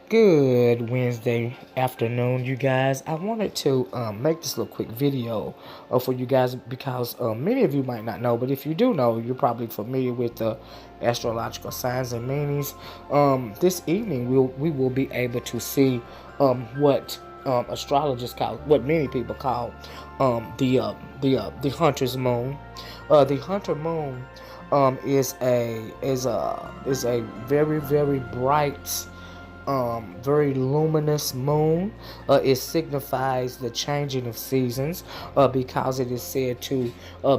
Good Wednesday afternoon, you guys. I wanted to make this little quick video for you guys because many of you might not know, but if you do know, you're probably familiar with the astrological signs and meanings. This evening, we will be able to see what astrologists call, what many people call the hunter's moon. The hunter moon is a very bright, very luminous moon. It signifies the changing of seasons because it is said to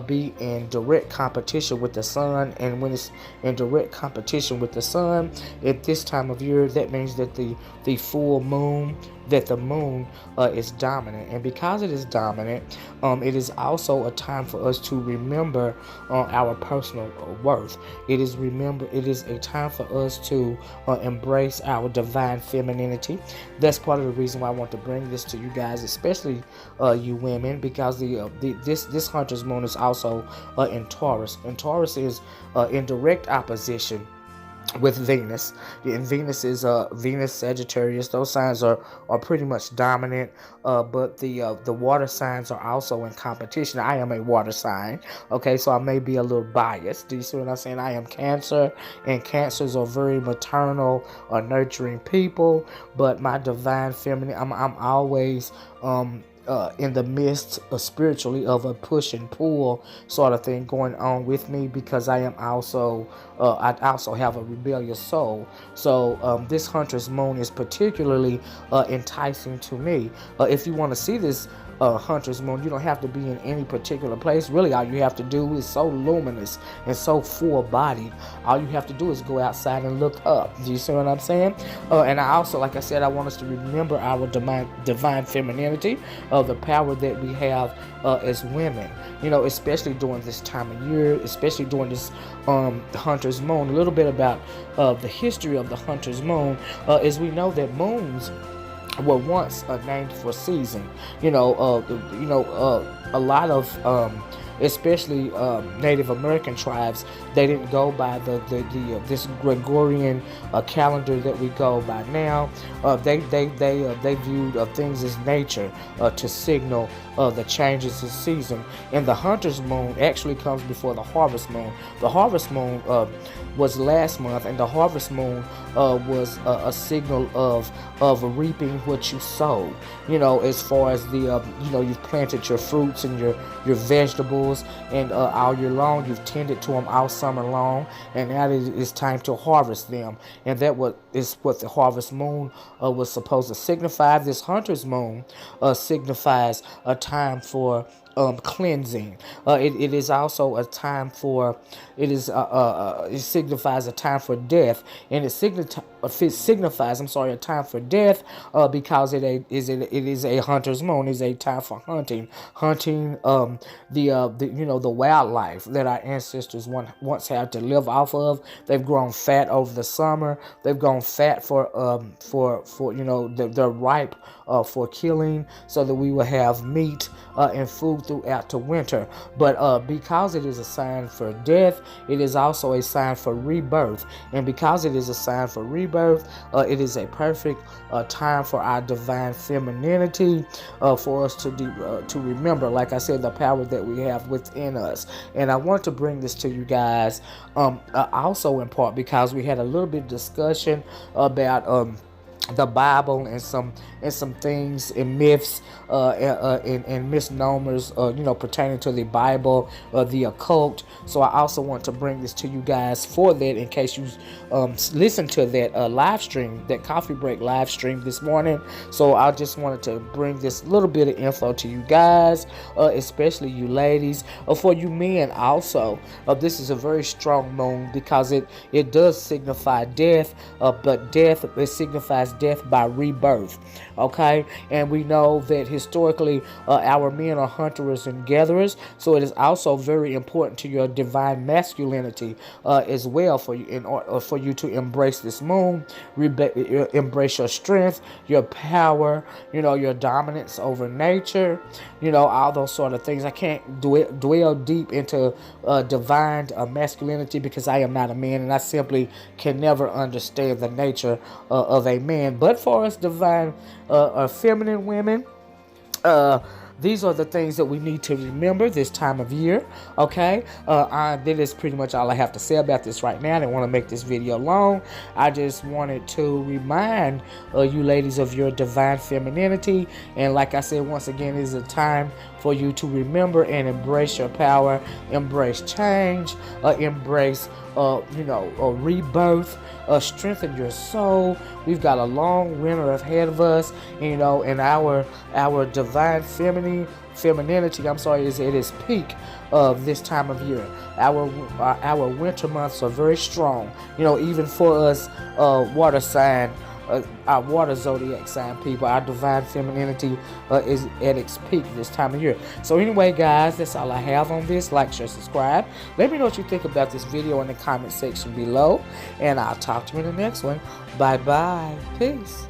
be in direct competition with the sun. And when it's in direct competition with the sun at this time of year, that means that the full moon, that the moon is dominant. And because it is dominant, it is also a time for us to remember our personal worth. It is a time for us to embrace our divine femininity. That's part of the reason why I want to bring this to you guys, especially you women, because this hunter's moon is also in Taurus, and Taurus is in direct opposition with Venus. And Venus is Venus, Sagittarius. Those signs are pretty much dominant. But the water signs are also in competition. I am a water sign. Okay, so I may be a little biased. Do you see what I'm saying? I am Cancer, and Cancers are very maternal or nurturing people. But my divine feminine, I'm always in the midst of spiritually of a push and pull sort of thing going on with me, because I also have a rebellious soul. So this hunter's moon is particularly enticing to me. If you want to see this hunter's moon, you don't have to be in any particular place. Really, all you have to do is so luminous and so full-bodied. All you have to do is go outside and look up. Do you see what I'm saying? And I also, like I said, I want us to remember our divine femininity, the power that we have as women. You know, especially during this time of year, especially during this hunter's moon. A little bit about the history of the hunter's moon is we know that moons were once named for season. A lot of especially Native American tribes, they didn't go by this Gregorian calendar that we go by now. They viewed things as nature to signal the changes in season. And the hunter's moon actually comes before the harvest moon. The harvest moon was last month, and the harvest moon was a signal of reaping what you sowed. You know, as far as you've planted your fruits and your vegetables, and all year long you've tended to them all summer long, and now it is time to harvest them. And that is what the harvest moon was supposed to signify. This hunter's moon signifies a time for cleansing. It is also a time for it signifies a time for death, and it signifies a time for death because it is a hunter's moon. It is a time for hunting the wildlife that our ancestors once had to live off of. They've grown fat over the summer. They've grown fat for they're ripe for killing, so that we will have meat and food throughout the winter. But because it is a sign for death, it is also a sign for rebirth. And because it is a sign for rebirth, it is a perfect time for our divine femininity, for us to remember, like I said, the power that we have within us. And I want to bring this to you guys also in part because we had a little bit of discussion about the Bible and some things and myths and misnomers pertaining to the Bible, the occult. So I also want to bring this to you guys for that, in case you listen to that live stream, that coffee break live stream this morning. So I just wanted to bring this little bit of info to you guys, especially you ladies. For you men also, this is a very strong moon because it does signify death, but it signifies death by rebirth. Okay, and we know that historically our men are hunters and gatherers, so it is also very important to your divine masculinity as well, for you in order for you to embrace this moon, embrace your strength, your power, your dominance over nature, all those sort of things. I can't dwell deep into divine masculinity because I am not a man, and I simply can never understand the nature of a man. And but for us divine feminine women, these are the things that we need to remember this time of year. Okay, that is pretty much all I have to say about this right now. I didn't want to make this video long. I just wanted to remind you ladies of your divine femininity. And like I said, once again, it is a time for you to remember and embrace your power, embrace change, embrace rebirth, strengthen your soul. We've got a long winter ahead of us, and our divine femininity, is at its peak of this time of year. Our winter months are very strong, even for us water sign, our water zodiac sign people. Our divine femininity is at its peak this time of year. So anyway, guys, that's all I have on this. Like, share, subscribe. Let me know what you think about this video in the comment section below, and I'll talk to you in the next one. Bye bye. Peace.